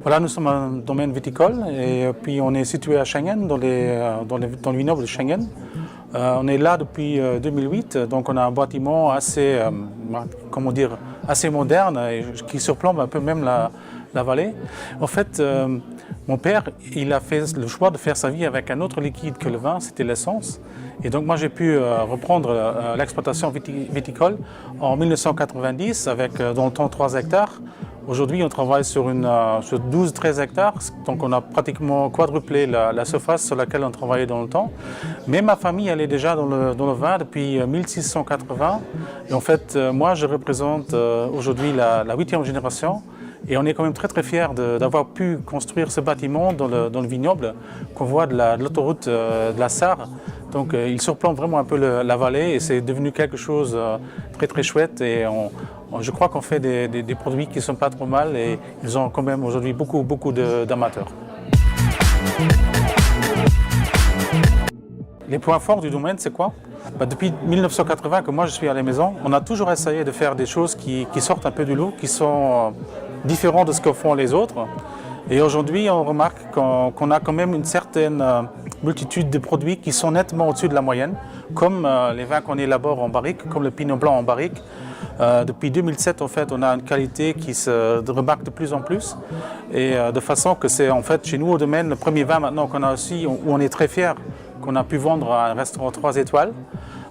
Voilà, nous sommes dans un domaine viticole et puis on est situé à Schengen, dans le vignoble de Schengen. On est là depuis 2008, donc on a un bâtiment assez, assez moderne et qui surplombe un peu même la vallée. En fait, mon père, il a fait le choix de faire sa vie avec un autre liquide que le vin, c'était l'essence. Et donc moi j'ai pu reprendre l'exploitation viticole en 1990 avec dans le temps 3 hectares. Aujourd'hui, on travaille sur 12-13 hectares, donc on a pratiquement quadruplé la surface sur laquelle on travaillait dans le temps. Mais ma famille, elle est déjà dans le vin depuis 1680. Et en fait, moi, je représente aujourd'hui la 8e génération. Et on est quand même très fiers d'avoir pu construire ce bâtiment dans le vignoble qu'on voit de l'autoroute de la Sarre. Donc il surplombe vraiment un peu la vallée et c'est devenu quelque chose très chouette. Et je crois qu'on fait des produits qui ne sont pas trop mal et ils ont quand même aujourd'hui beaucoup d'amateurs. Les points forts du domaine, c'est quoi? Depuis 1980 que moi je suis à la maison, on a toujours essayé de faire des choses qui sortent un peu du lot, qui sont différentes de ce que font les autres. Et aujourd'hui, on remarque qu'on a quand même une certaine multitude de produits qui sont nettement au-dessus de la moyenne, comme les vins qu'on élabore en barrique, comme le Pinot Blanc en barrique. Depuis 2007, en fait, on a une qualité qui se remarque de plus en plus, et de façon que c'est en fait chez nous au domaine le premier vin maintenant qu'on a aussi, où on est très fiers qu'on a pu vendre à un restaurant 3 étoiles.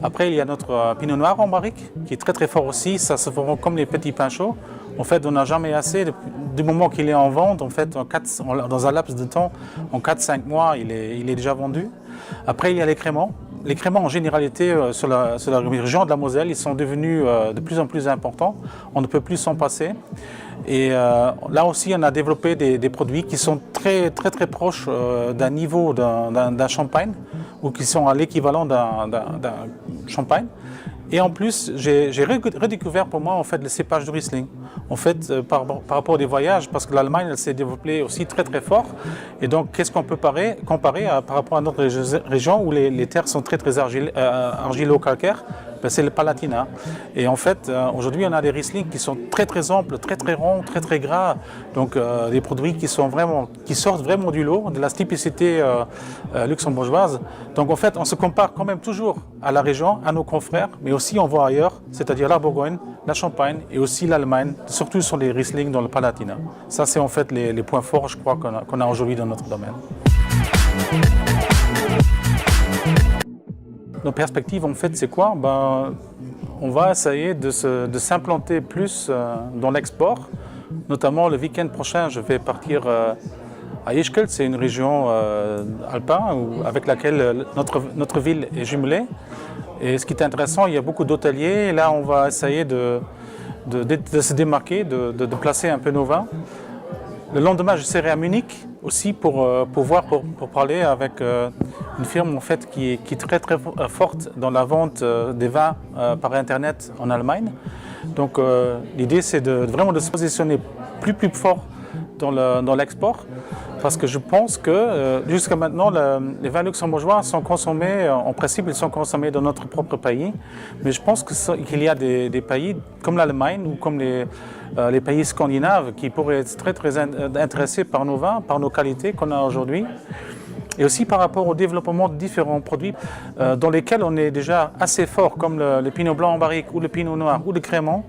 Après, il y a notre Pinot Noir en barrique, qui est très fort aussi. Ça se vend comme les petits pains chauds. En fait, on n'a jamais assez. Du moment qu'il est en vente, en fait, dans un laps de temps, en 4-5 mois, il est déjà vendu. Après, il y a les créments. Les créments, en généralité, sur la région de la Moselle, ils sont devenus de plus en plus importants. On ne peut plus s'en passer. Et là aussi, on a développé des produits qui sont très proches d'un niveau d'un champagne, ou qui sont à l'équivalent d'un champagne. Et en plus, j'ai redécouvert pour moi en fait le cépage de Riesling. En fait, par rapport aux voyages, parce que l'Allemagne elle s'est développée aussi très fort. Et donc, qu'est-ce qu'on peut comparer par rapport à notre région où les terres sont très argilo-calcaires? Ben, c'est le Palatinat. Et en fait, aujourd'hui, on a des Riesling qui sont très amples, très ronds, très gras. Donc, des produits qui sortent vraiment du lot, de la typicité luxembourgeoise. Donc, en fait, on se compare quand même toujours à la région, à nos confrères, mais aussi on voit ailleurs, c'est-à-dire la Bourgogne, la Champagne et aussi l'Allemagne, surtout sur les Riesling dans le Palatinat. Ça, c'est en fait les points forts, je crois, qu'on a aujourd'hui dans notre domaine. Nos perspectives, en fait, c'est quoi? On va essayer de s'implanter plus dans l'export. Notamment, le week-end prochain, je vais partir à Ischgl. C'est une région alpine avec laquelle notre ville est jumelée. Et ce qui est intéressant, il y a beaucoup d'hôteliers. Et là, on va essayer de se démarquer, de placer un peu nos vins. Le lendemain, je serai à Munich aussi pour parler avec une firme en fait, qui est très forte dans la vente des vins par Internet en Allemagne. Donc l'idée, c'est vraiment de se positionner plus fort dans l'export. Parce que je pense que jusqu'à maintenant, les vins luxembourgeois sont consommés, en principe, ils sont consommés dans notre propre pays. Mais je pense qu'il y a des pays comme l'Allemagne ou comme les pays scandinaves qui pourraient être très intéressés par nos vins, par nos qualités qu'on a aujourd'hui. Et aussi par rapport au développement de différents produits dans lesquels on est déjà assez fort, comme le Pinot Blanc en barrique ou le Pinot Noir ou le Crémant.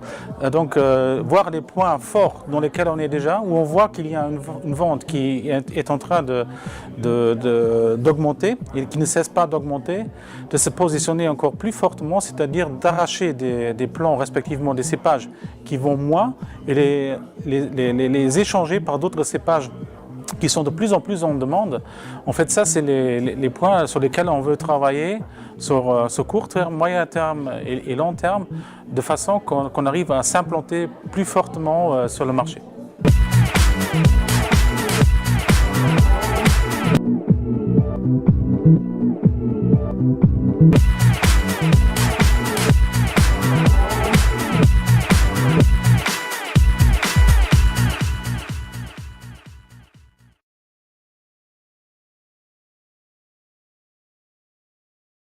Donc voir les points forts dans lesquels on est déjà, où on voit qu'il y a une vente qui est en train d'augmenter et qui ne cesse pas d'augmenter, de se positionner encore plus fortement, c'est-à-dire d'arracher des plants respectivement des cépages qui vont moins et les échanger par d'autres cépages qui sont de plus en plus en demande. En fait, ça, c'est les points sur lesquels on veut travailler sur court terme, moyen terme et long terme, de façon qu'on arrive à s'implanter plus fortement sur le marché.